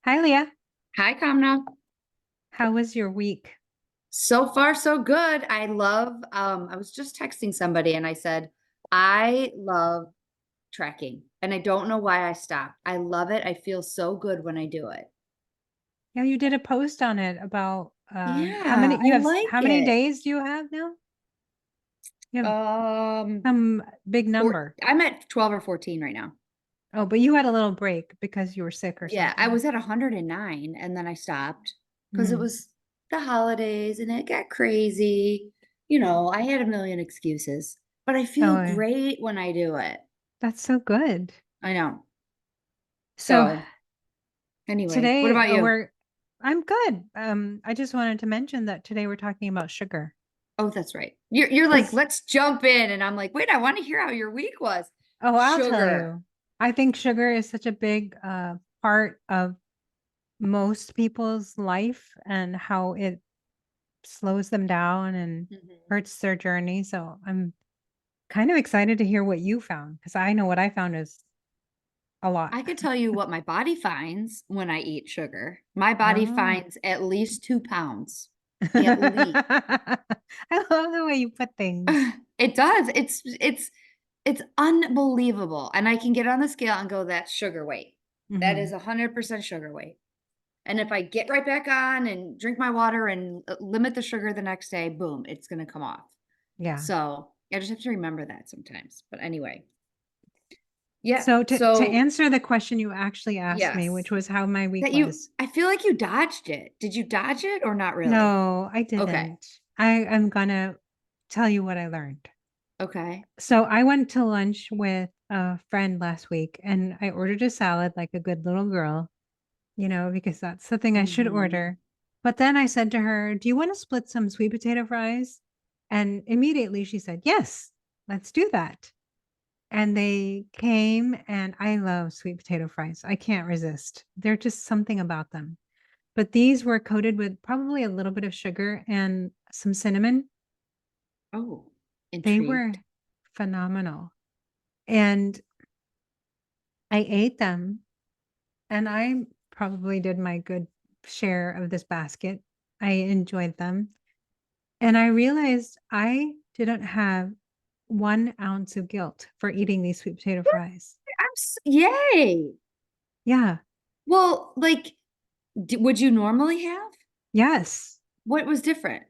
Hi, Leah. Hi, Kamna. How was your week? So far, so good. I was just texting somebody and I said, I love trekking and I don't know why I stopped. I love it. I feel so good when I do it. Yeah, you did a post on it about how Yeah, many I you have like how many it. days do you have now? You have Um, some big number. I'm at 12 or 14 right now. Oh, but you had a little break because you were sick or Yeah, I something. was at 109 and then I stopped because it Mm. was the holidays and it got crazy. You know, I had a million excuses, but I feel Oh, great when I do it. that's so good. I know. So So anyway, what today about you? I'm good. I just wanted to mention that today we're talking about sugar Oh, that's right. You're like, because let's jump in. And I'm like, wait, I want to hear how your week was. I'll tell Sugar. you. I think sugar is such a big part of most people's life and how it slows them down and Mhm. hurts their journey. So I'm kind of excited to hear what you found because I know what I found is a lot. I could tell you what my body finds when I eat sugar. My body Oh. finds at least 2 pounds. At least. I love the way you put things. It does. It's unbelievable. And I can get on the scale and go, that's sugar weight. That is Hmm. 100% sugar weight. And if I get right back on and drink my water and limit the sugar the next day, boom, it's going to come off. Yeah. So I just have to remember that sometimes. But anyway, yeah. So to So answer the question you actually asked me, which yes, was how my week that you, was. I feel like you dodged it. Did you dodge it or not really? No, I Okay. didn't. I'm gonna tell you what I learned. Okay. So I went to lunch with a friend last week and I ordered a salad like a good little girl, because that's the thing I should Hmm. order. But then I said to her, "Do you want to split some sweet potato fries?" And immediately she said, "Yes, let's do that." And they came, and I love sweet potato fries. I can't resist. They're just something about them. But these were coated with probably a little bit of sugar and some cinnamon. Oh, They intrigued. were phenomenal. And I ate them, and I probably did my good share of this basket. I enjoyed them. And I realized I didn't have 1 ounce of guilt for eating these sweet potato fries. Yay. Yeah. Well, like, would you normally have? Yes. What was different?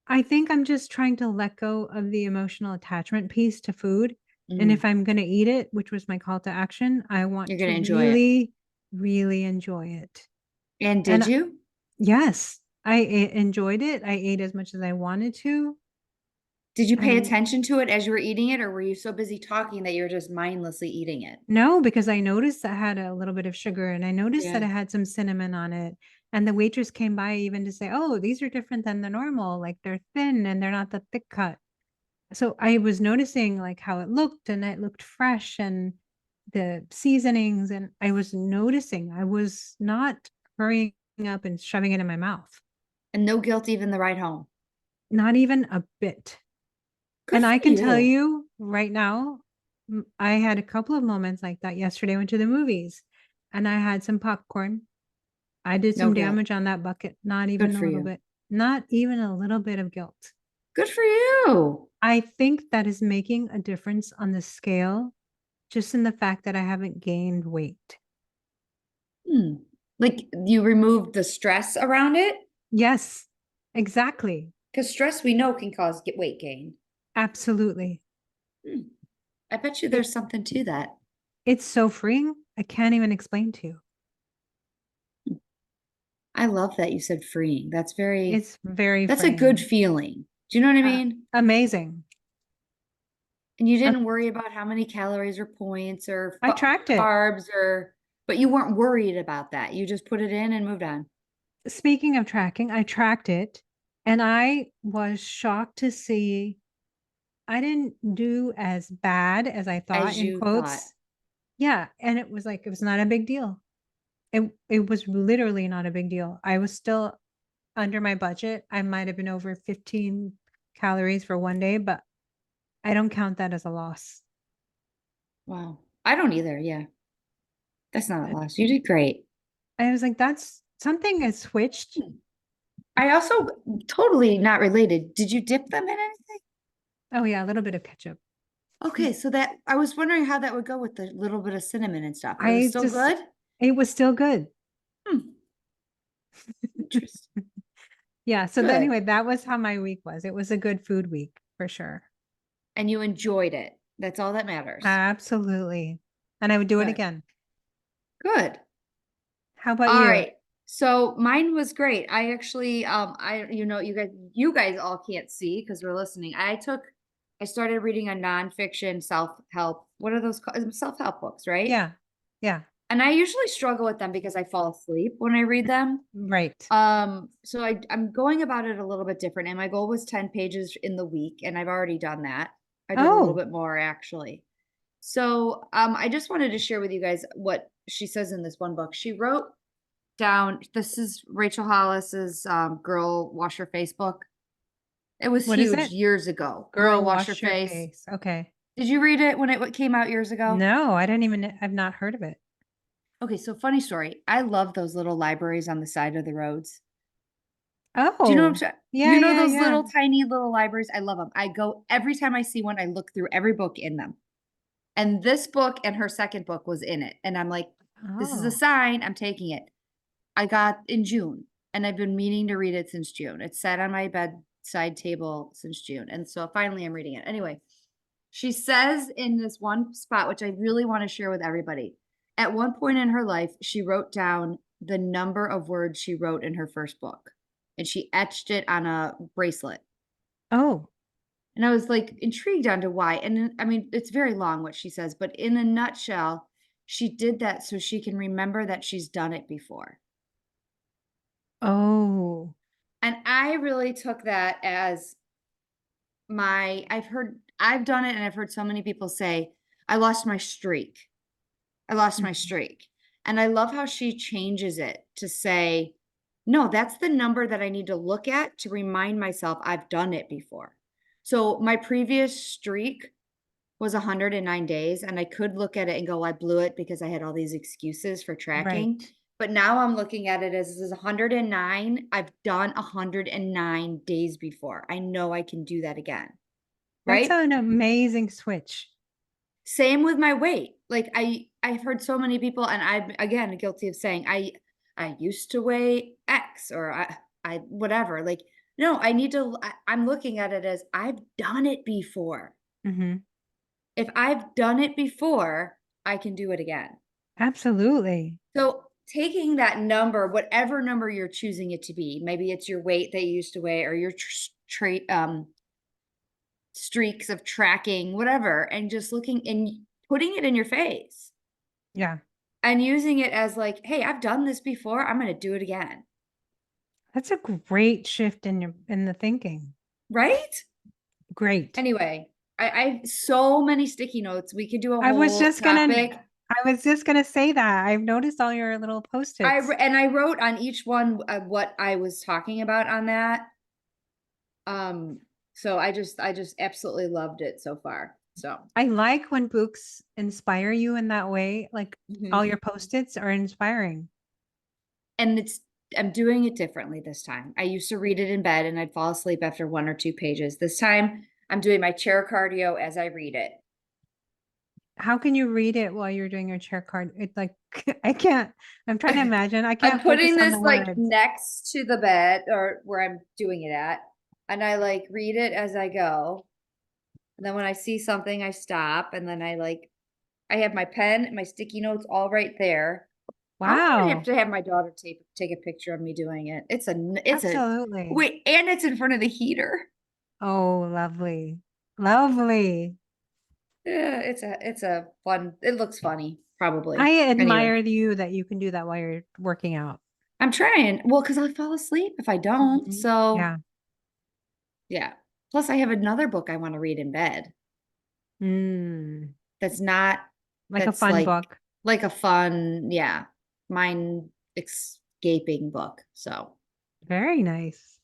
I think I'm just trying to let go of the emotional attachment piece to food. And if Mm, I'm going to eat it, which was my call to action, I want you're going to to enjoy it. really, really enjoy it. And did And you? yes, enjoyed it. I ate as much as I wanted to. Did you pay And attention to it as you were eating it, or were you so busy talking that you were just mindlessly eating it? no, because I noticed that had a little bit of sugar and I noticed that Yeah. it had some cinnamon on it. And the waitress came by even to say, "Oh, these are different than the normal. Like they're thin and they're not the thick cut." So I was noticing like how it looked and it looked fresh and the seasonings. And I was noticing I was not hurrying up and shoving it in my mouth, And no guilt even the ride home. not even a bit. Good And for I can tell you. you right now, I had a couple of moments like that yesterday. I went to the movies and I had some popcorn. I did No some guilt. damage on that bucket, not Good even a for little you. bit, not even a little bit of guilt. Good for you. I think that is making a difference on the scale just in the fact that I haven't gained weight. Hmm. Like you removed the stress around it? Yes, exactly. Because stress we know can cause get weight gain. Absolutely. Hmm. I bet you It, there's something to that. it's so freeing. I can't even explain to you. I love that you said freeing. It's very That's a good freeing. feeling. Do you know what I mean? Amazing. And you Uh, didn't worry about how many calories or points or I tracked it. carbs but you weren't worried about that. You just put it in and moved on. Speaking of tracking, I tracked it and I was shocked to see I didn't do as bad as I thought As in you thought. quotes. Yeah, and it was like it was not a big deal. It was literally not a big deal. I was still under my budget. I might have been over 15 calories for one day, but I don't count that as a loss. Wow. I don't either. Yeah. That's not a Uh, loss. You did great. I was like, that's something has switched. I also totally not related. Did you dip them in anything? Oh yeah, a little bit of ketchup. Okay, so that I was wondering how that would go with the little bit of cinnamon and stuff. It was I still just, good? it was still good. Hmm, interesting. Yeah. So Good. anyway, that was how my week was. It was a good food week for sure. And you enjoyed it. That's all that matters. Absolutely. And I would do it Good. again. Good. How about All you? right. So mine was great. I actually you guys all can't see because we're listening. I started reading a nonfiction self-help. What are those called? Self-help books, right? Yeah. Yeah. And I usually struggle with them because I fall asleep when I read them. Right. So I'm going about it a little bit different. And my goal was 10 pages in the week, and I've already done that. I did a little Oh, bit more actually. So I just wanted to share with you guys what she says in this one book. She wrote down, this is Rachel Hollis's Girl Wash Your Face book. It was what is huge it? years ago. Girl Girl, Wash Your wash your Face. face. Okay. Did you read it when it came out years ago? No, I didn't even, I've not heard of it. Okay, so funny story. I love those little libraries on the side of the roads. Do you know what I'm Oh, saying? yeah, You know yeah, those yeah. little tiny little libraries? I love them. I go every time I see one, I look through every book in them. And this book and her second book was in it. And I'm like, this is a Oh, sign. I'm taking it. I got in June and I've been meaning to read it since June. It's sat on my bedside table since June. And so finally I'm reading it. Anyway, she says in this one spot, which I really want to share with everybody. At one point in her life, she wrote down the number of words she wrote in her first book and she etched it on a bracelet. oh, And I was like intrigued onto why. And I mean, it's very long what she says, but in a nutshell, she did that so she can remember that she's done it before. oh. And I really took that as I've done it and I've heard so many people say, I lost my streak. I lost my Mhm. streak. And I love how she changes it to say, no, that's the number that I need to look at to remind myself I've done it before. So my previous streak was 109 days, and I could look at it and go, I blew it because I had all these excuses for tracking. Right. But now I'm looking at it as this is 109. I've done 109 days before. I know I can do that again. That's Right? an amazing switch. Same with my weight. Like I've heard so many people, and I'm again guilty of saying I used to weigh X or I whatever. Like, no, I'm looking at it as I've done it before. Hmm. If I've done it before, I can do it again. Absolutely. So taking that number, whatever number you're choosing it to be, maybe it's your weight that you used to weigh or your streaks of tracking, whatever, and just looking and putting it in your face Yeah. and using it as like, hey, I've done this before. I'm going to do it again. That's a great shift in the thinking. Right? Great. Anyway, I so many sticky notes. We could do a I was whole just gonna topic. I was just gonna say that. I've noticed all your little post-its. And I wrote on each one what I was talking about on that. Um, so I just absolutely loved it so far. So, I like when books inspire you in that way. Like all mhm. your post-its are inspiring. And I'm doing it differently this time. I used to read it in bed and I'd fall asleep after one or two pages. This time I'm doing my chair cardio as I read it. How can you read it while you're doing your chair card? It's like I can't. I'm trying to imagine. I I'm can't focus putting on this the like words. next to the bed or where I'm doing it at, and I like read it as I go. And then when I see something, I stop, and then I have my pen and my sticky notes all right there. I'm gonna have Wow. to have my daughter take a picture of me doing it. It's a Absolutely. wait, and it's in front of the heater. Oh, lovely. Lovely. Yeah, it's a fun. It looks funny, probably. I Anyway, admire you that you can do that while you're working out. I'm trying. Well, because I'll fall asleep if I don't. Mhm. So Yeah. yeah. Plus, I have another book I want to read in bed. Mm. That's not. Like a That's fun book. like a fun, yeah, mind escaping book. So Very nice.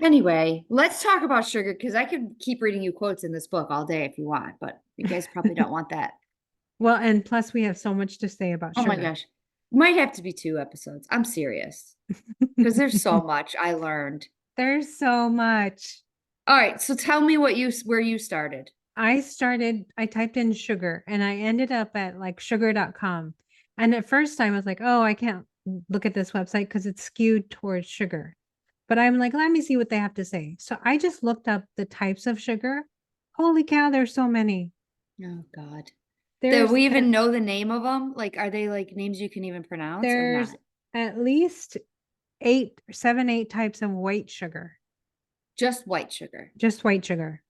anyway, let's talk about sugar because I could keep reading you quotes in this book all day if you want, but you guys probably don't want that. Well, and plus we have so much to say about Oh my sugar. gosh. Might have to be 2 episodes. I'm serious, because there's so much I learned. There's so much. Alright, so tell me where you started. I typed in sugar and I ended up at like sugar.com. And at first I was like, oh, I can't look at this website because it's skewed towards sugar. But I'm like, let me see what they have to say. So I just looked up the types of sugar. Holy cow, there's so many. Oh god. Do There's we at, even know the name of them? Like, are they, like, names you can even pronounce or there's not? at least eight, seven, eight types of white sugar, Just white sugar. just white sugar.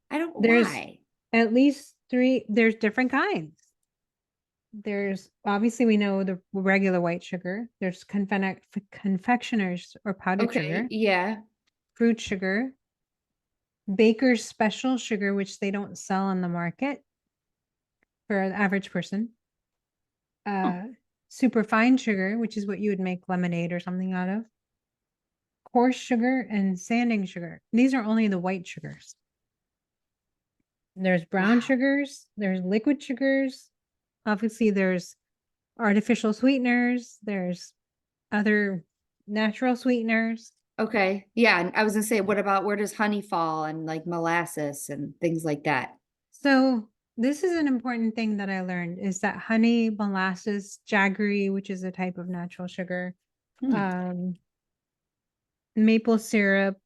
I don't There's why? at least three, there's different kinds. There's obviously we know the regular white sugar. There's confectioners or powdered Okay, sugar, yeah. fruit sugar, baker's special sugar, which they don't sell on the market for the average person. Huh. Uh, super fine sugar, which is what you would make lemonade or something out of. Coarse sugar and sanding sugar. These are only the white sugars. There's brown Wow. sugars. There's liquid sugars. Obviously, there's artificial sweeteners. There's other natural sweeteners. Okay. Yeah, and I was gonna say, what about where does honey fall and, like, molasses and things like that? So this is an important thing that I learned is that honey, molasses, jaggery, which is a type of natural sugar, Hmm. um, maple syrup,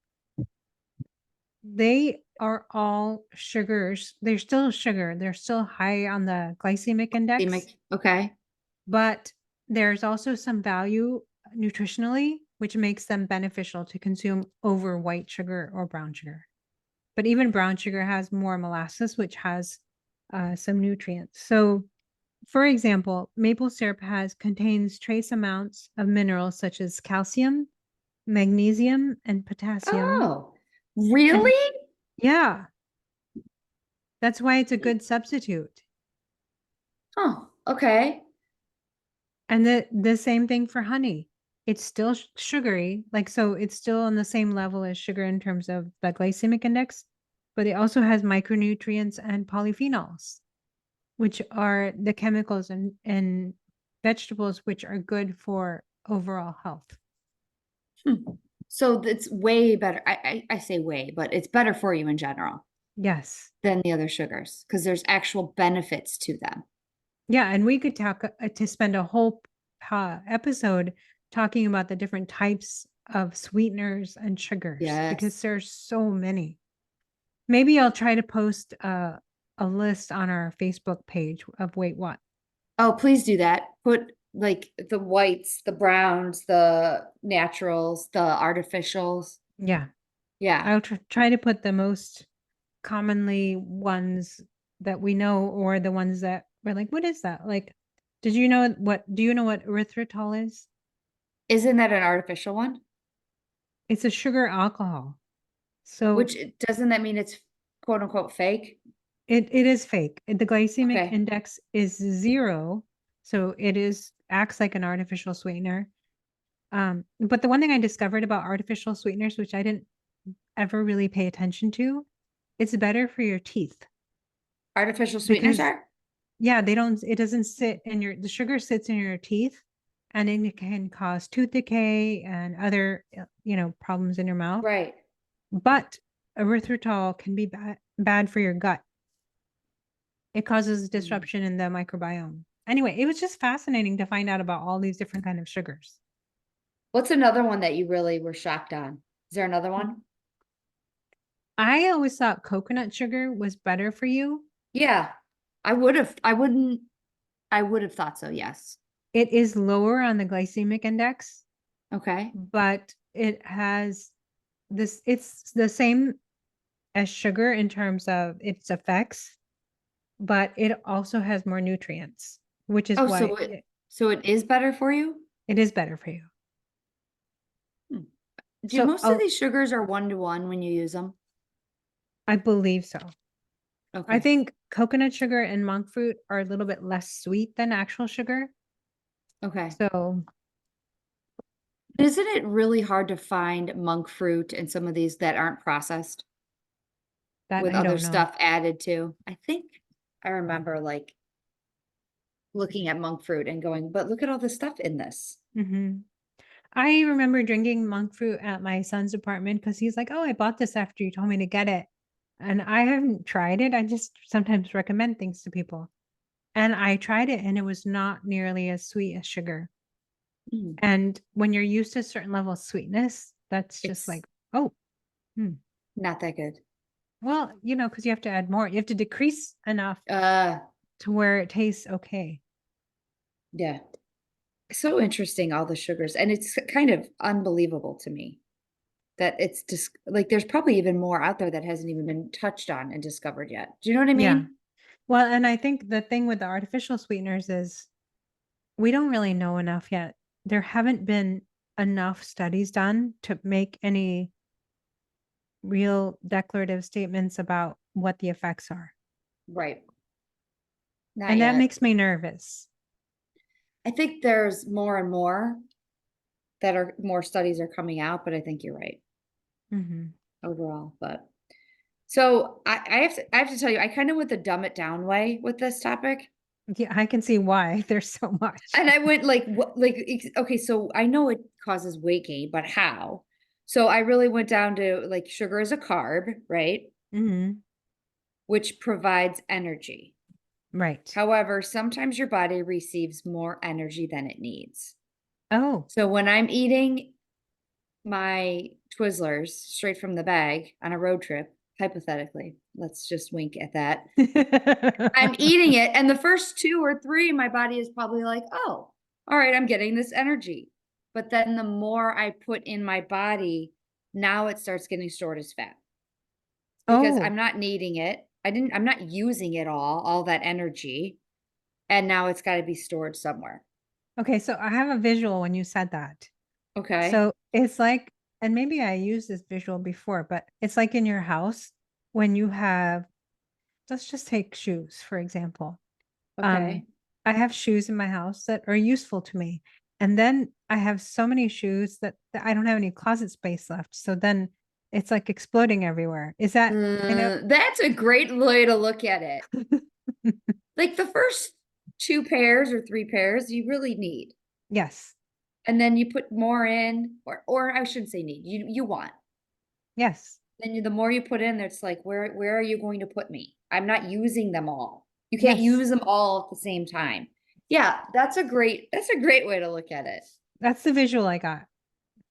they are all sugars. They're still sugar. They're still high on the glycemic index, Okay. but there's also some value nutritionally, which makes them beneficial to consume over white sugar or brown sugar. But even brown sugar has more molasses, which has some nutrients. So, for example, maple syrup contains trace amounts of minerals such as calcium, magnesium, and potassium. Oh, And really? yeah, that's why it's a good substitute. Oh, okay. And the same thing for honey. It's still sugary, like so it's still on the same level as sugar in terms of the glycemic index, but it also has micronutrients and polyphenols, which are the chemicals in vegetables which are good for overall health. Hmm. So it's way better. I say way, but it's better for you in general Yes. than the other sugars because there's actual benefits to them. Yeah, and we could talk to spend a whole episode talking about the different types of sweeteners and sugars because Yes. there's so many. Maybe I'll try to post a list on our Facebook page of Wait What. Oh, please do that. Put like the whites, the browns, the naturals, the artificials. Yeah, Yeah. I'll try to put the most commonly ones that we know or the ones that we're like, what is that? Like, do you know what erythritol is? Isn't that an artificial one? It's a sugar alcohol. So Which doesn't that mean it's quote unquote fake? it is fake. The glycemic Okay. index is 0. So it is acts like an artificial sweetener. But the one thing I discovered about artificial sweeteners, which I didn't ever really pay attention to, it's better for your teeth Artificial sweeteners because are? yeah, it doesn't sit in the sugar sits in your teeth and then it can cause tooth decay and other, problems in your mouth. Right. But erythritol can be bad for your gut. It causes Mm. disruption in the microbiome. Anyway, it was just fascinating to find out about all these different kind of sugars. What's another one that you really were shocked on? Is there another one? I always thought coconut sugar was better for you. Yeah. I would have thought so, yes. It is lower on the glycemic index, Okay. but it's the same as sugar in terms of its effects, but it also has more nutrients, which is Oh, why so it is better for you? it is better for you. Hmm. Do So most of these sugars are 1 to 1 when you use them? I believe so. I Okay. think coconut sugar and monk fruit are a little bit less sweet than actual sugar. Okay. So Isn't it really hard to find monk fruit and some of these that aren't processed that with I other don't know. stuff added to? I think I remember like looking at monk fruit and going, but look at all the stuff in this. Mhm. I remember drinking monk fruit at my son's apartment because he's like, "Oh, I bought this after you told me to get it." And I haven't tried it. I just sometimes recommend things to people. And I tried it and it was not nearly as sweet as sugar. Mm, And when you're used to a certain level of sweetness, that's just it's like, oh, hmm. not that good. Well, because you have to add more. You have to decrease enough Uh, to where it tastes okay. yeah. So interesting, all the sugars. And it's kind of unbelievable to me that it's just like there's probably even more out there that hasn't even been touched on and discovered yet. Do you know what I Yeah. mean? Well, and I think the thing with the artificial sweeteners is we don't really know enough yet. There haven't been enough studies done to make any real declarative statements about what the effects are. Right. Not And that yet. makes me nervous. I think there's more and more that are more studies are coming out, but I think you're right Mhm. overall. But so I have to tell you, I kind of went the dumb it down way with this topic. Yeah, I can see why there's so much. And I went like, what, like, okay, so I know it causes weight gain, but how? So I really went down to like sugar is a carb, right? Mhm. Which provides energy. Right. However, sometimes your body receives more energy than it needs. Oh. So when I'm eating my Twizzlers straight from the bag on a road trip, hypothetically, let's just wink at that. I'm eating it, and the first 2 or 3, my body is probably like, "Oh, all right, I'm getting this energy." But then the more I put in my body, now it starts getting stored as fat because I'm Oh, not needing it. I'm not using it all that energy, and now it's gotta be stored somewhere. okay, so I have a visual when you said that. Okay. So, it's like and maybe I used this visual before, but it's like in your house when you have let's just take shoes, for example. Um, Okay. I have shoes in my house that are useful to me, and then I have so many shoes that I don't have any closet space left, so then it's, like, exploding everywhere. Is that kind of That's a great way to look at it. Like, the first 2 pairs or 3 pairs you really need, Yes. and then you put more in, or I shouldn't say need, you want. Yes. Then the more you put in, it's like, where are you going to put me? I'm not using them all. You can't Yes. use them all at the same time. Yeah, that's a great way to look at it. That's the visual I got.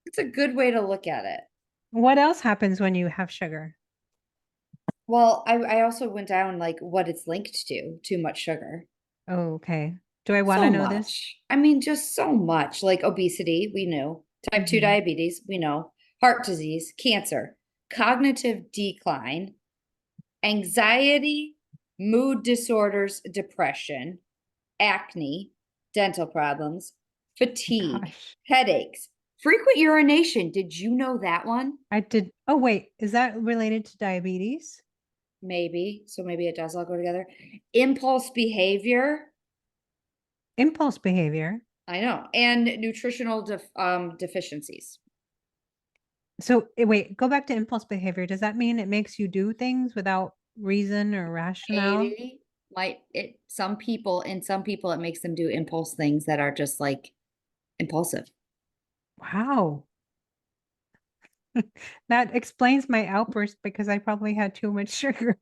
It's a good way to look at it. What else happens when you have sugar? Well, I also went down like what it's linked to, too much sugar. Oh, okay. Do I wanna So know this? much. I mean, just so much. Like obesity, we knew. Type 2 Mhm. diabetes, we know. Heart disease, cancer, cognitive decline, anxiety, mood disorders, depression, acne, dental problems, fatigue, Gosh. headaches, frequent urination. Did you know that one? I did oh, wait, is that related to diabetes? Maybe. So maybe it does all go together. Impulse behavior. Impulse behavior. I know. And nutritional deficiencies. So, wait, go back to impulse behavior. Does that mean it makes you do things without reason or rationale? Maybe might it some people it makes them do impulse things that are just like impulsive. Wow. That explains my outburst because I probably had too much sugar.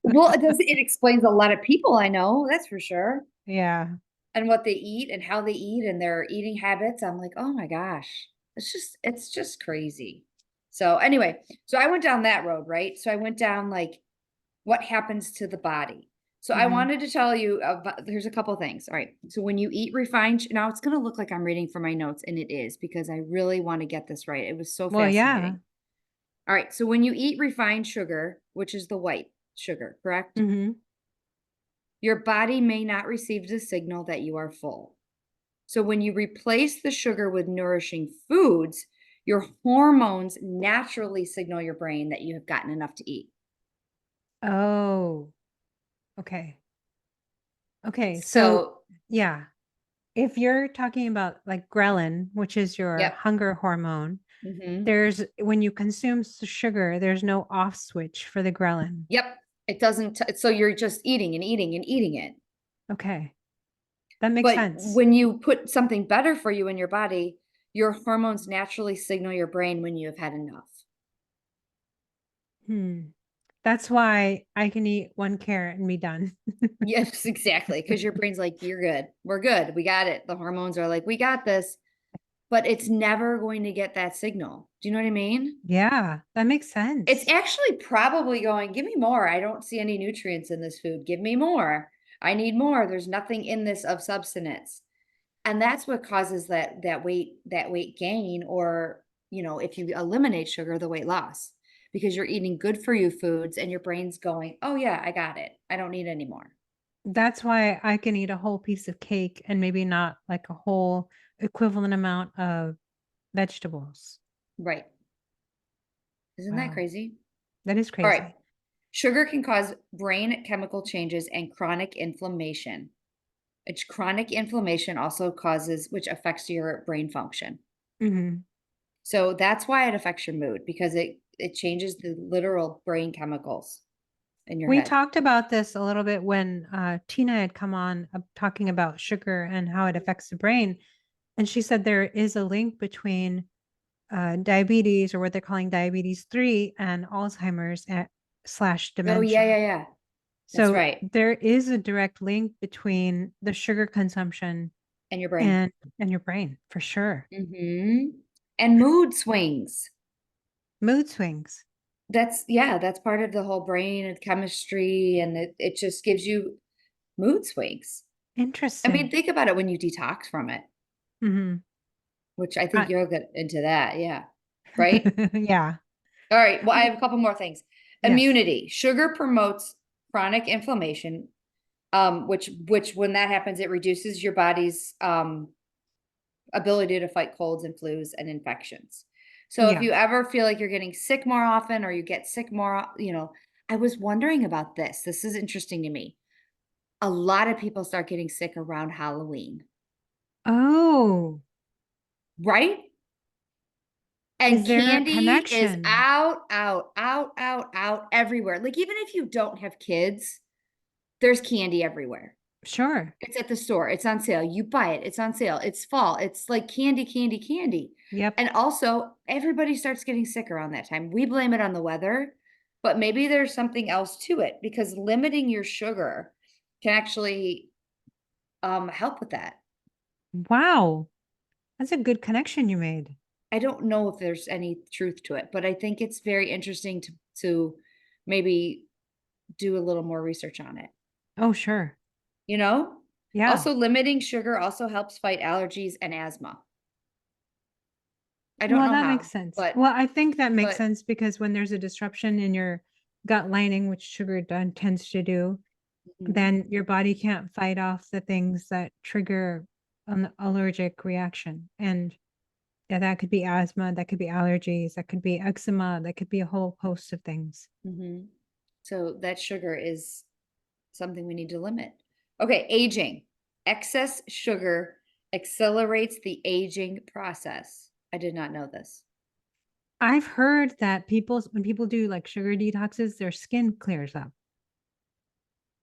Well, it explains a lot of people I know, that's for sure. Yeah. And what they eat and how they eat and their eating habits. I'm like, "Oh my gosh." It's just crazy. So anyway, so I went down that road, right? So I went down like what happens to the body. So I Mhm. wanted to tell you about there's a couple things. All right. So when you eat refined now it's going to look like I'm reading from my notes and it is because I really want to get this right. It was so Well, yeah. fascinating. All right. So when you eat refined sugar, which is the white sugar, correct? Mhm. Your body may not receive the signal that you are full. So when you replace the sugar with nourishing foods, your hormones naturally signal your brain that you have gotten enough to eat. Oh, okay. Okay, so So, yeah, if you're talking about, like, ghrelin, which is your yep. hunger hormone, Mhm. there's when you consume sugar, there's no off switch for the ghrelin. Yep. It doesn't so you're just eating and eating and eating it. Okay. That makes But sense. when you put something better for you in your body, your hormones naturally signal your brain when you have had enough. Hmm. That's why I can eat one carrot and be done. Yes, exactly. Because your brain's like, you're good. We're good. We got it. The hormones are like, we got this. But it's never going to get that signal. Do you know what I mean? Yeah, that makes It's sense. actually probably going, give me more. I don't see any nutrients in this food. Give me more. I need more. There's nothing in this of substance. And that's what causes that weight gain, or if you eliminate sugar, the weight loss, because you're eating good for you foods and your brain's going, oh yeah, I got it, I don't need any more. That's why I can eat a whole piece of cake and maybe not like a whole equivalent amount of vegetables. Right. Isn't that Wow, crazy? that is All right. crazy. Sugar can cause brain chemical changes and chronic inflammation. It's chronic inflammation also causes, which affects your brain function. Mhm. So that's why it affects your mood, because it changes the literal brain chemicals in your We head. talked about this a little bit when Tina had come on talking about sugar and how it affects the brain. And she said there is a link between diabetes, or what they're calling diabetes 3, and Alzheimer's slash Oh yeah, dementia. yeah, yeah. That's So right. there is a direct link between the sugar consumption And your brain. and your brain for sure. And mood swings. Mood swings. That's part of the whole brain and chemistry, and it just gives you mood swings. I mean, Interesting. think about it when you detox from it, Hmm. which I think I, you'll get into that. Yeah. Right? yeah. All right. Well, I Well, have a couple more things. yes. Immunity. Sugar promotes chronic inflammation, which when that happens, it reduces your body's ability to fight colds and flus and infections. So if Yeah. you ever feel like you're getting sick more often, or you get sick more, I was wondering about this. This is interesting to me. A lot of people start getting sick around Halloween, Oh, right? And is there a candy is connection? out, out, out, out, out everywhere. Like, even if you don't have kids, there's candy everywhere. Sure. It's at the store. It's on sale. You buy it. It's on sale. It's fall. It's like candy, candy, candy. Yep. And also, everybody starts getting sick around that time. We blame it on the weather, but maybe there's something else to it, because limiting your sugar can actually help with that. Wow. That's a good connection you made. I don't know if there's any truth to it, but I think it's very interesting to maybe do a little more research on it. Oh, sure. You know? Yeah. Also, limiting sugar also helps fight allergies and asthma. I don't Well, know that makes how, sense. but Well, I think that makes but sense because when there's a disruption in your gut lining, which sugar tends to do, mhm, then your body can't fight off the things that trigger an allergic reaction. And yeah, that could be asthma, that could be allergies, that could be eczema, that could be a whole host of things. mhm. So that sugar is something we need to limit. Okay, aging. Excess sugar accelerates the aging process. I did not know this. I've heard that when people do like sugar detoxes, their skin clears up,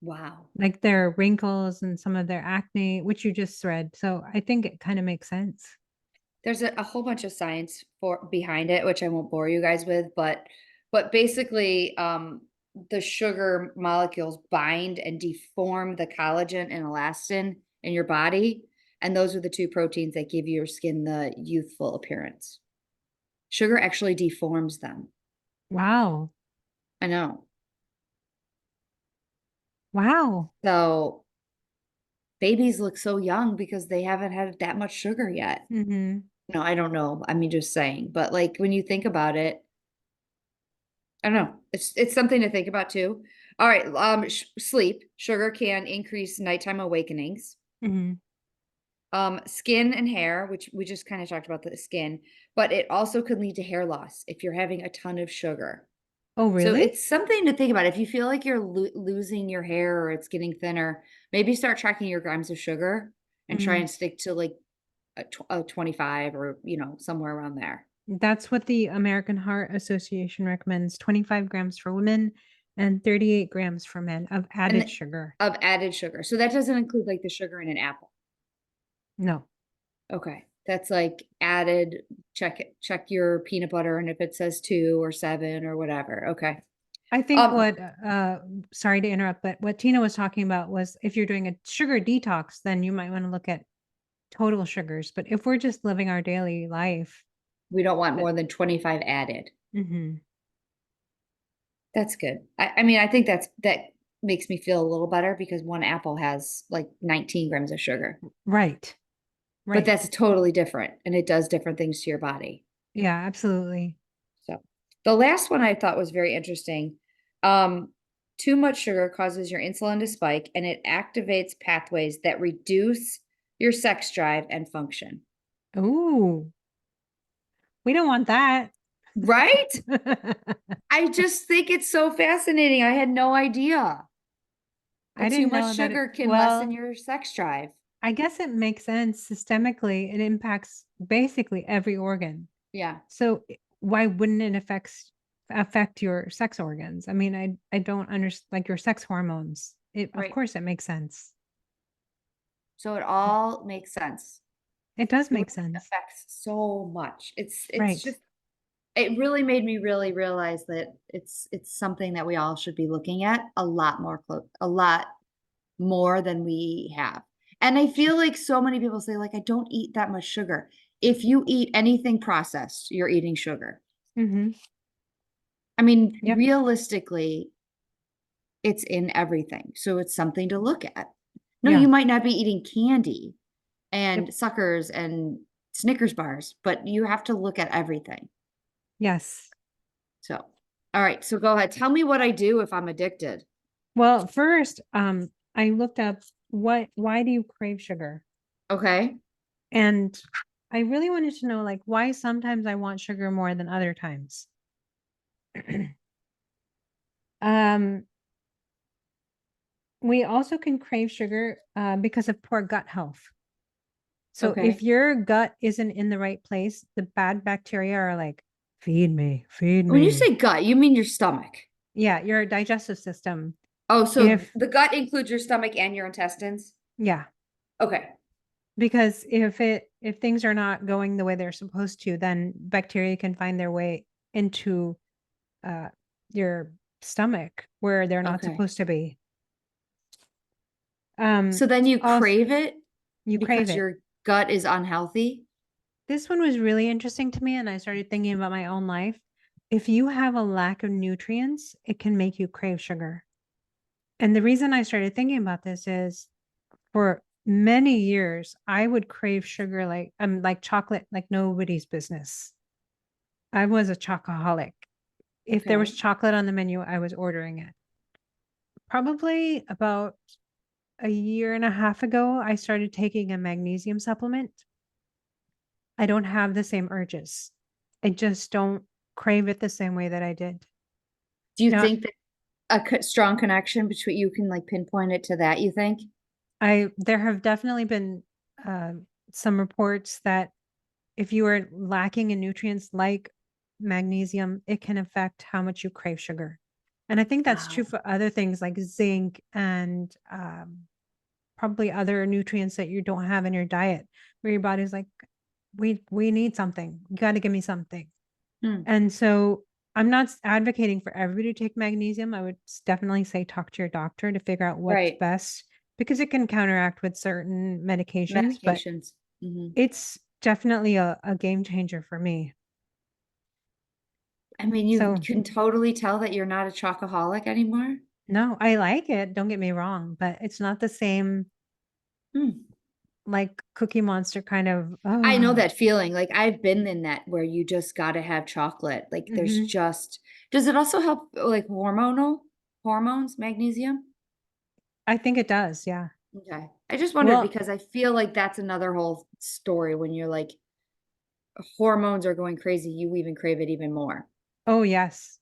Wow. like their wrinkles and some of their acne, which you just read. So I think it kind of makes sense. There's a whole bunch of science for behind it, which I won't bore you guys with, but basically, the sugar molecules bind and deform the collagen and elastin in your body, and those are the two proteins that give your skin the youthful appearance. Sugar actually deforms them. Wow. I know. Wow. So babies look so young because they haven't had that much sugar yet. Hmm. No, I don't know. I mean, just saying. But like when you think about it, I don't know. It's something to think about too. All right, sleep. Sugar can increase nighttime awakenings. Hmm. Skin and hair, which we just kind of talked about the skin, but it also could lead to hair loss if you're having a ton of sugar. Oh, So really? it's something to think about. If you feel like you're losing your hair or it's getting thinner, maybe start tracking your grams of sugar and try Hmm. and stick to like a 25, or somewhere around there. That's what the American Heart Association recommends, 25 grams for women and 38 grams for men of And added sugar. of added sugar. So that doesn't include like the sugar in an apple. No. Okay. That's like added, check your peanut butter and if it says 2 or 7 or whatever. Okay. I think Um, what, sorry to interrupt, but what Tina was talking about was if you're doing a sugar detox, then you might want to look at total sugars. But if we're just living our daily life, we don't want that, more than 25 added. hmm That's good. I mean, I think that makes me feel a little better because one apple has like 19 grams of sugar, right, but right. that's totally different and it does different things to your body. Yeah, absolutely. So the last one I thought was very interesting. Um, Too much sugar causes your insulin to spike and it activates pathways that reduce your sex drive and function. Ooh, we don't want that. Right? I just think it's so fascinating. I had no idea I that too didn't much know that sugar it, can lessen well, your sex drive. I guess it makes sense systemically. It impacts basically every organ. Yeah, So why wouldn't it affect your sex organs? I mean, I don't understand like your sex hormones. It of right. course it makes sense. So it all makes sense. It does It make sense. affects so much. It's Right. just it really made me really realize that it's something that we all should be looking at a lot more than we have. And I feel like so many people say like I don't eat that much sugar. If you eat anything processed, you're eating sugar. Mm-hmm. I mean, Yep. realistically, it's in everything. So it's something to look at. No, you Yeah. might not be eating candy Yep. and suckers and Snickers bars, but you have to look at everything. Yes. So, all right. So go ahead. Tell me what I do if I'm addicted. Well, first, I looked up why do you crave sugar? Okay. And I really wanted to know like why sometimes I want sugar more than other times. Um, we also can crave sugar because of poor gut health. So if Okay. your gut isn't in the right place, the bad bacteria are like, feed me, feed When you me. say gut, you mean your stomach. Yeah, your digestive system. Oh, so If, the gut includes your stomach and your intestines? yeah, Okay. because if things are not going the way they're supposed to, then bacteria can find their way into uh your stomach where they're not Okay. supposed to be. So then you Also, crave it you crave because it. your gut is unhealthy? This one was really interesting to me, and I started thinking about my own life. If you have a lack of nutrients, it can make you crave sugar. And the reason I started thinking about this is for many years, I would crave sugar like chocolate like nobody's business. I was a chocoholic. If there was Okay. chocolate on the menu, I was ordering it. Probably about a year and a half ago, I started taking a magnesium supplement. I don't have the same urges. I just don't crave it the same way that I did. Do you Now, think that strong connection between you can like pinpoint it to that, you think? I there have definitely been some reports that if you are lacking in nutrients like magnesium, it can affect how much you crave sugar. And I think that's true Wow. for other things like zinc and probably other nutrients that you don't have in your diet, where your body's like, we need something. You got to give me something. Hmm. And so I'm not advocating for everybody to take magnesium. I would definitely say talk to your doctor to figure out what's Right. best because it can counteract with certain medications, but Medications. Mhm. it's definitely a game changer for me. I mean, you So can totally tell that you're not a chocoholic anymore. no, I like it. Don't get me wrong, but it's not the same Hmm. like Cookie Monster kind of, I know oh, that feeling. Like I've been in that where you just got to have chocolate. Like there's hmm just, does it also help like hormonal hormones, magnesium? I think it does. Yeah. Okay. I just wondered Well, because I feel like that's another whole story when you're like hormones are going crazy, you even crave it even more. oh, yes,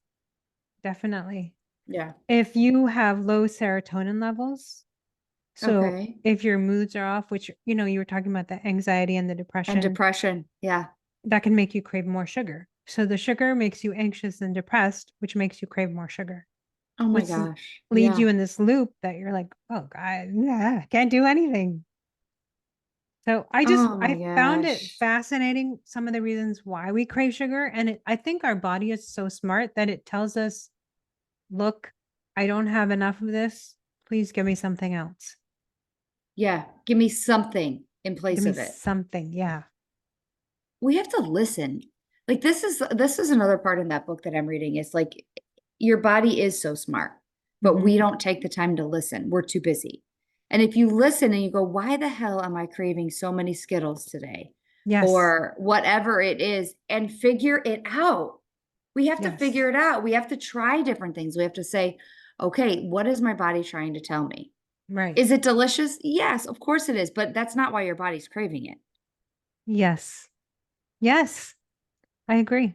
definitely. Yeah. If you have low serotonin levels, so Okay. if your moods are off, which, you were talking about the anxiety and the And depression, depression. Yeah. that can make you crave more sugar. So the sugar makes you anxious and depressed, which makes you crave more sugar, Oh my which gosh. leads Yeah. you in this loop that you're like, oh God, yeah, can't do anything. So Oh my I found it gosh. fascinating some of the reasons why we crave sugar. And I think our body is so smart that it tells us, look, I don't have enough of this. Please give me something else. Yeah, give me something in Give place me of it. something. Yeah. We have to listen. Like this is another part in that book that I'm reading. It's like your body is so smart, but Hmm. we don't take the time to listen. We're too busy. And if you listen and you go, why the hell am I craving so many Skittles today? Yes. Or whatever it is, and figure it out. We have to Yes. figure it out. We have to try different things. We have to say, okay, what is my body trying to tell me? Right. Is it delicious? Yes, of course it is, but that's not why your body's craving it. Yes. Yes. I agree.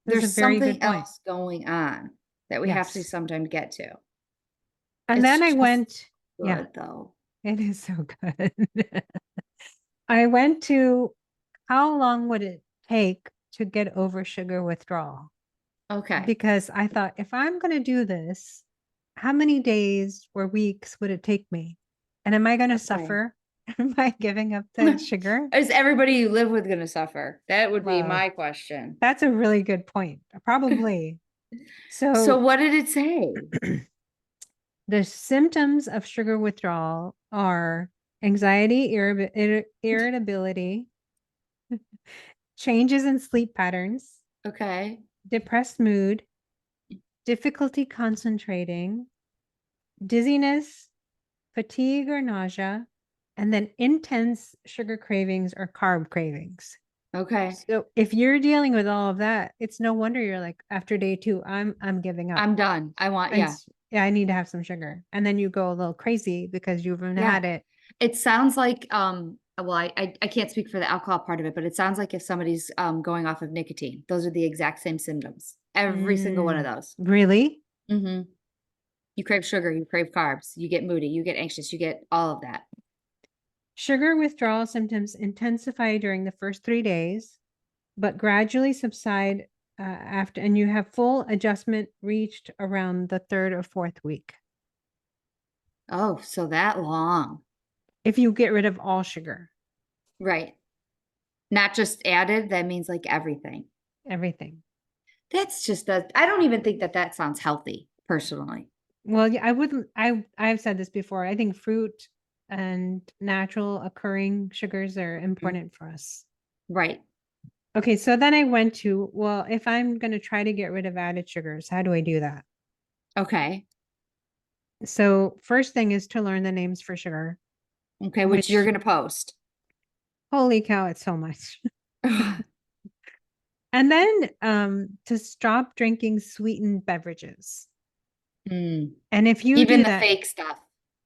That's a There's very something good point. else going on that we have to Yes. sometimes get to. And It's then I just went, yeah, good though. it is so good. I went to how long would it take to get over sugar withdrawal? Okay. Because I thought if I'm going to do this, how many days or weeks would it take me? And am I going to Okay. suffer by giving up the sugar? Is everybody you live with going to suffer? That would be Well, my question. that's a really good point. Probably. So So what did it say? the symptoms of sugar withdrawal are anxiety, irritability, changes in sleep patterns, Okay. depressed mood, difficulty concentrating, dizziness, fatigue or nausea, and then intense sugar cravings or carb cravings. Okay. So if you're dealing with all of that, it's no wonder you're like, after day two, I'm giving up. I'm done. I want, And yeah. yeah, I need to have some sugar. And then you go a little crazy because you've Yeah. had it. It sounds like well, I can't speak for the alcohol part of it, but it sounds like if somebody's going off of nicotine, those are the exact same symptoms. Every single one of those. Really? Hmm. You crave sugar, you crave carbs, you get moody, you get anxious, you get all of that. Sugar withdrawal symptoms intensify during the first 3 days, but gradually subside after, and you have full adjustment reached around the third or fourth week. Oh, so that long. If you get rid of all sugar, Right. Not just added, that means like everything. everything. That's just a, I don't even think that that sounds healthy, personally. Well, yeah, I wouldn't, I've said this before. I think fruit and natural occurring sugars are Mm. important for us. Right. Okay, so then I went to, well, if I'm going to try to get rid of added sugars, how do I do that? Okay. So, first thing is to learn the names for sugar, Okay, which you're which, going to post. holy cow, it's so much. And then to stop drinking sweetened beverages. Mm. And if you Even do the that, fake stuff.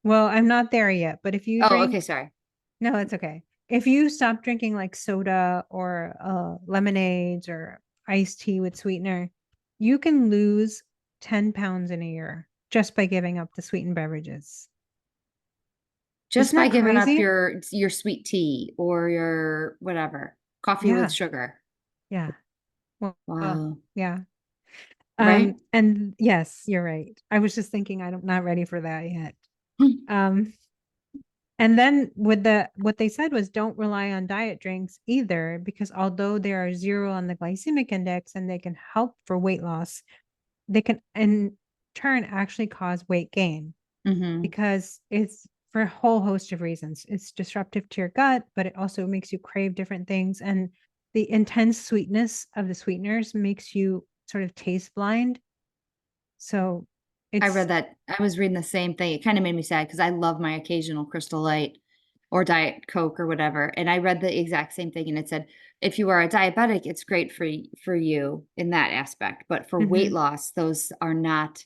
well, I'm not there yet, but if you Oh, okay, drink, sorry. no, it's okay. If you stop drinking like soda or lemonades or iced tea with sweetener, you can lose 10 pounds in a year just by giving up the sweetened beverages. Just Isn't by that giving up crazy? your sweet tea or your whatever, coffee with Yeah, sugar. yeah. Well, Wow. yeah. Right? And yes, you're right. I was just thinking I'm not ready for that yet. Um, and then with the what they said was don't rely on diet drinks either, because although they are zero on the glycemic index and they can help for weight loss, they can in turn actually cause weight gain Hmm. because it's for a whole host of reasons. It's disruptive to your gut, but it also makes you crave different things. And the intense sweetness of the sweeteners makes you sort of taste blind. So I it's read that. I was reading the same thing. It kind of made me sad because I love my occasional Crystal Light or Diet Coke or whatever. And I read the exact same thing, and it said if you are a diabetic, it's great for you in that aspect, but for weight mhm. loss, those are not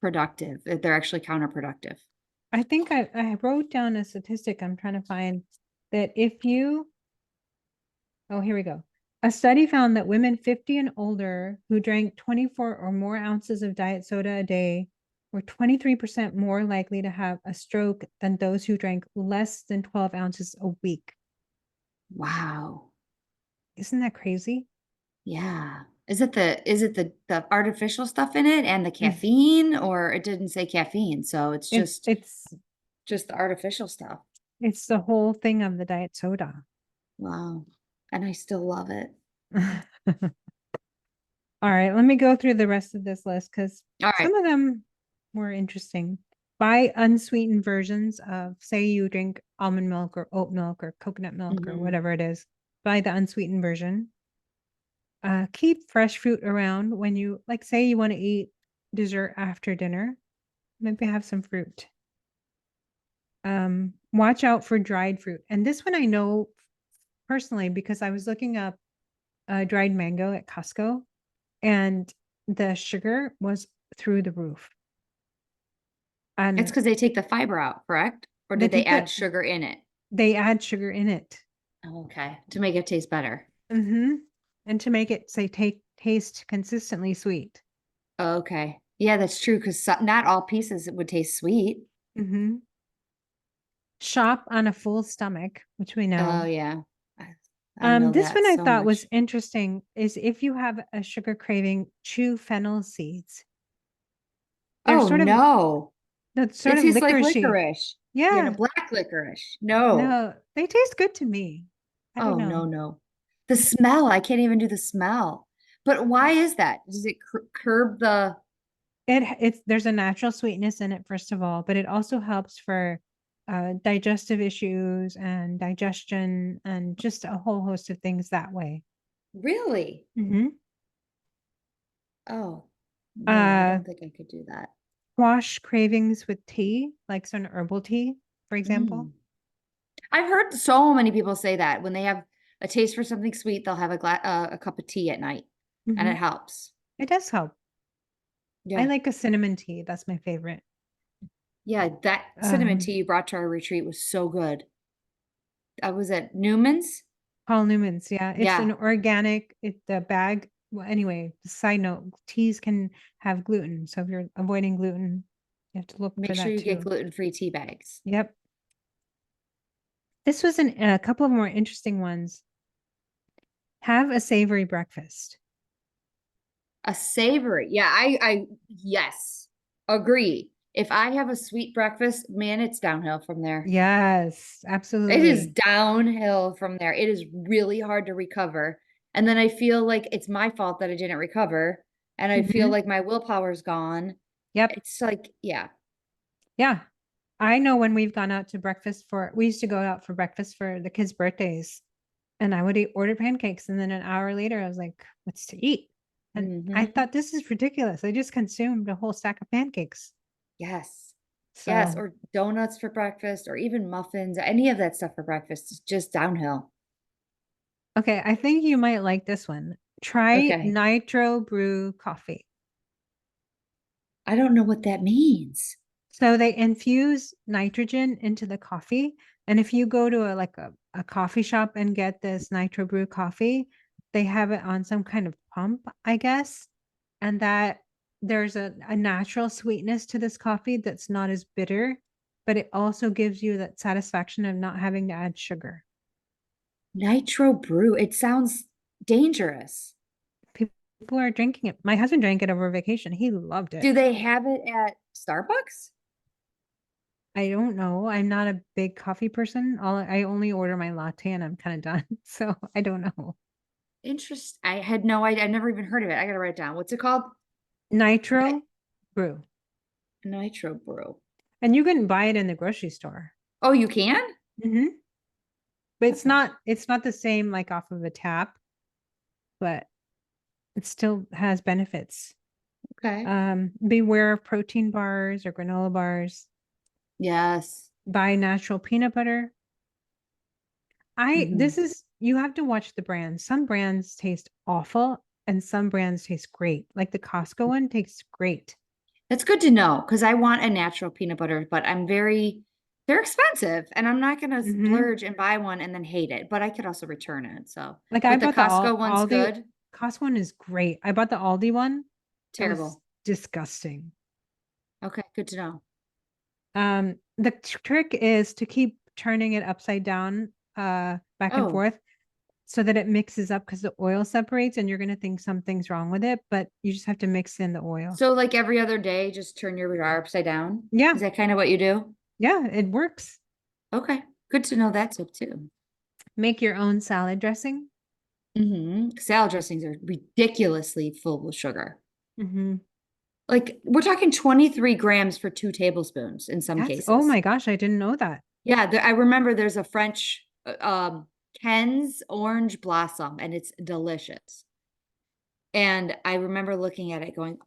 productive. They're actually counterproductive. I think I wrote down a statistic I'm trying to find that if you, oh, here we go. A study found that women 50 and older who drank 24 or more ounces of diet soda a day were 23% more likely to have a stroke than those who drank less than 12 ounces a week. Wow. Isn't that crazy? Yeah. Is it the artificial stuff in it and the Mm. caffeine, or it didn't say caffeine, so it's It's just it's just the artificial stuff. It's the whole thing of the diet soda. Wow. And I still love it. All right, let me go through the rest of this list because All right. some of them were interesting. Buy unsweetened versions of, say, you drink almond milk or oat milk or coconut milk or Mhm. whatever it is. Buy the unsweetened version. Keep fresh fruit around when you, like, say, you want to eat dessert after dinner. Maybe have some fruit. Watch out for dried fruit. And this one I know personally because I was looking up dried mango at Costco and the sugar was through the roof. It's And because they take the fiber out, correct? Or they did they take add the sugar in it? they add sugar in it. Oh, okay. To make it taste better. Mm-hmm. And to make it say take taste consistently sweet. Oh, okay. Yeah, that's true because not all pieces would taste sweet. Mm-hmm. Shop on a full stomach, which we Oh, know. yeah. I know This that one I so thought was much. interesting is if you have a sugar craving, chew fennel seeds. They're Oh, sort of no. that It sort of tastes like licoricey. licorice. Yeah, Yeah. black licorice. No. No, they taste good to me. I don't Oh, no, know. no. The smell, I can't even do the smell. But why is that? Does it curb the It's there's a natural sweetness in it, first of all, but it also helps for digestive issues and digestion and just a whole host of things that way. really? Hmm. Oh, no, I Uh, don't think I could do that. Squash cravings with tea, like some herbal tea, for example. Mm. I've heard so many people say that when they have a taste for something sweet, they'll have a cup of tea at night, and Hmm. it helps. It does help. I Yeah, like a cinnamon tea. That's my favorite. yeah. That cinnamon Um, tea you brought to our retreat was so good. I was at Newman's. Paul Newman's, yeah. It's Yeah, an organic, the bag. Well, anyway, side note, teas can have gluten. So if you're avoiding gluten, you have to look make for sure that you get too. gluten-free tea bags. Yep. This was a couple of more interesting ones. Have a savory breakfast. A savory. Yeah, yes, agree. If I have a sweet breakfast, man, it's downhill from there. Yes, It is absolutely. downhill from there. It is really hard to recover. And then I feel like it's my fault that I didn't recover. And I feel Hmm. like my willpower's gone. Yep. It's like, yeah. Yeah. I know when we've gone out to breakfast we used to go out for breakfast for the kids' birthdays, and I would order pancakes. And then an hour later, I was like, what's to eat? And I Hmm. thought, this is ridiculous. I just consumed a whole stack of pancakes. Yes. Yes. So, Or donuts for breakfast, or even muffins, any of that stuff for breakfast is just downhill. okay, I think you might like this one. Try Okay. nitro brew coffee. I don't know what that means. So they infuse nitrogen into the coffee. And if you go to a coffee shop and get this nitro brew coffee, they have it on some kind of pump, I guess. And that there's a natural sweetness to this coffee that's not as bitter, but it also gives you that satisfaction of not having to add sugar. Nitro brew. It sounds dangerous. People are drinking it. My husband drank it over vacation. He loved it. Do they have it at Starbucks? I don't know. I'm not a big coffee person. I only order my latte and I'm kind of done. So I don't know. Interest. I had no idea. I never even heard of it. I gotta write it down. What's it called? Ni- Nitro brew. Nitro brew. And you can buy it in the grocery store. Oh, you can? Hmm. But Oh, it's not the same like off of a tap, but it still has benefits. okay. Beware of protein bars or granola bars. Yes. Buy natural peanut butter. I Hmm. this is you have to watch the brands. Some brands taste awful and some brands taste great. Like the Costco one tastes great. That's good to know because I want a natural peanut butter, but they're expensive and I'm not gonna Hmm. splurge and buy one and then hate it, but I could also return it. So, Like I but the bought the Costco one's Aldi. good. Costco one is great. I bought the Aldi one. It was Terrible. disgusting. Okay, good to know. The trick is to keep turning it upside down, back and Oh, forth so that it mixes up because the oil separates and you're gonna think something's wrong with it, but you just have to mix in the oil. so like every other day, just turn your jar upside down. Yeah, Is that kind of what you do? yeah, it works. Okay, Good to know that tip too. Make your own salad dressing. Salad dressings are ridiculously full of sugar. Mhm. Like, we're talking 23 grams for 2 tablespoons in some That's oh cases. my gosh, I didn't know that. Yeah, I remember there's a French, Ken's Orange Blossom, and it's delicious. And I remember looking at it going,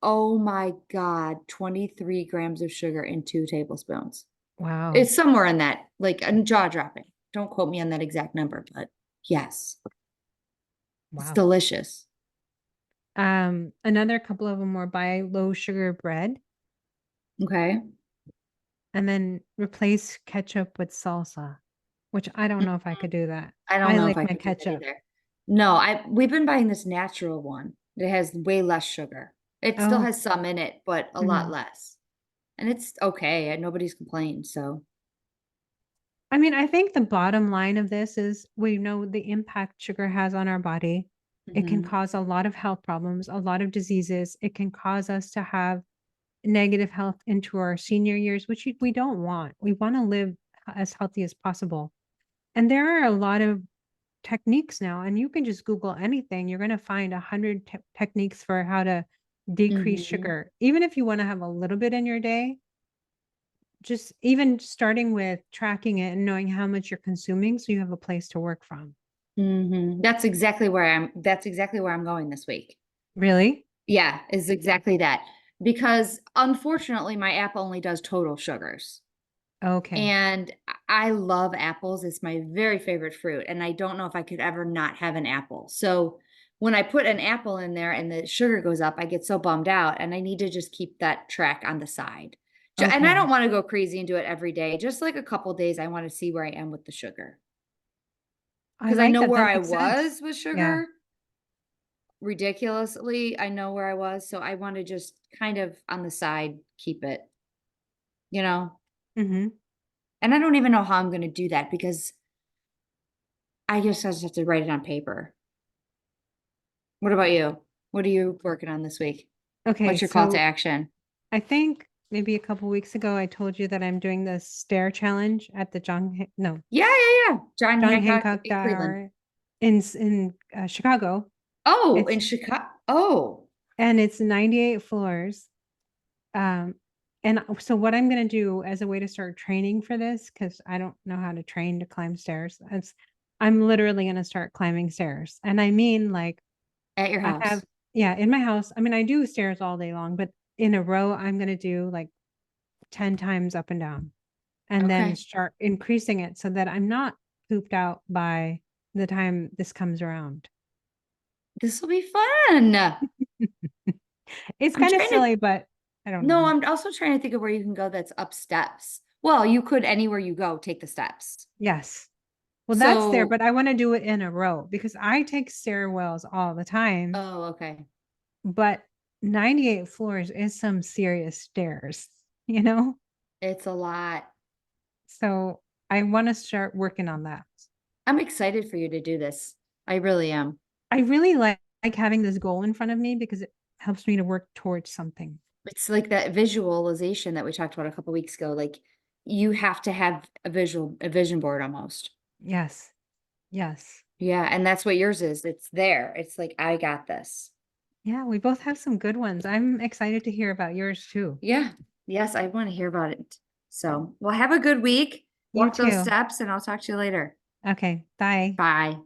"Oh my god, 23 grams of sugar in 2 tablespoons." Wow. It's somewhere in that, like, jaw-dropping. Don't quote me on that exact number, but yes, it's Wow. delicious. Another couple of them were buy low sugar bread Okay. and then replace ketchup with salsa, which I don't Mm, know if I could do that. I don't I know if like I my could do that ketchup. either. No, we've been buying this natural one. It has way less sugar. It still Oh, has some in it, but a lot mhm. less. And it's okay, and nobody's complained, so I mean, I think the bottom line of this is we know the impact sugar has on our body. It can mhm, cause a lot of health problems, a lot of diseases. It can cause us to have negative health into our senior years, which we don't want. We want to live as healthy as possible. And there are a lot of techniques now, and you can just Google anything. You're going to find 100 techniques for how to decrease mhm, sugar. Even if you want to have a little bit in your day, just even starting with tracking it and knowing how much you're consuming so you have a place to work from. mhm. That's exactly where I'm going this week. Really? Yeah, is exactly that. Because unfortunately, my app only does total sugars. Okay. And I love apples. It's my very favorite fruit, and I don't know if I could ever not have an apple. So when I put an apple in there and the sugar goes up, I get so bummed out, and I need to just keep that track on the side. And I don't Okay. want to go crazy and do it every day. Just like a couple days, I want to see where I am with the sugar I because I like know that. where That I makes sense. was with Yeah. sugar ridiculously. I know where I was, so I want to just kind of on the side keep it, you know. Mhm. And I don't even know how I'm going to do that because I guess I just have to write it on paper. What about you? What are you working on this week? Okay, What's your call to so action? I think maybe a couple weeks ago I told you that I'm doing the stair challenge at the Yeah, yeah, yeah. John John Hancock Hancock in Cleveland. Tower in Chicago. Oh, in It's Chicago. Oh, and it's 98 floors. Um, and so what I'm gonna do as a way to start training for this, because I don't know how to train to climb stairs, I'm literally gonna start climbing stairs. And I mean like at your I have house. yeah, in my house. I mean, I do stairs all day long, but in a row, I'm gonna do like 10 times up and down and then Okay. start increasing it so that I'm not pooped out by the time this comes around. This will be fun. It's I'm kind of trying to, silly, but I don't no, know. I'm also trying to think of where you can go that's up steps. Well, you could anywhere you go, take the steps. Yes. Well, that's there, So, but I want to do it in a row because I take stairwells all the time, oh, okay. but 98 floors is some serious stairs, you know? It's a lot. So I want to start working on that. I'm excited for you to do this. I really am. I really like having this goal in front of me because it helps me to work towards something. It's like that visualization that we talked about a couple weeks ago. Like you have to have a vision board almost. Yes. Yes. Yeah, and that's what yours is. It's there. It's like, I got this. Yeah, we both have some good ones. I'm excited to hear about yours too. Yeah. Yes, I want to hear about it. So, well, have a good week. You Walk those too. steps, and I'll talk to you later. Okay. Bye. Bye.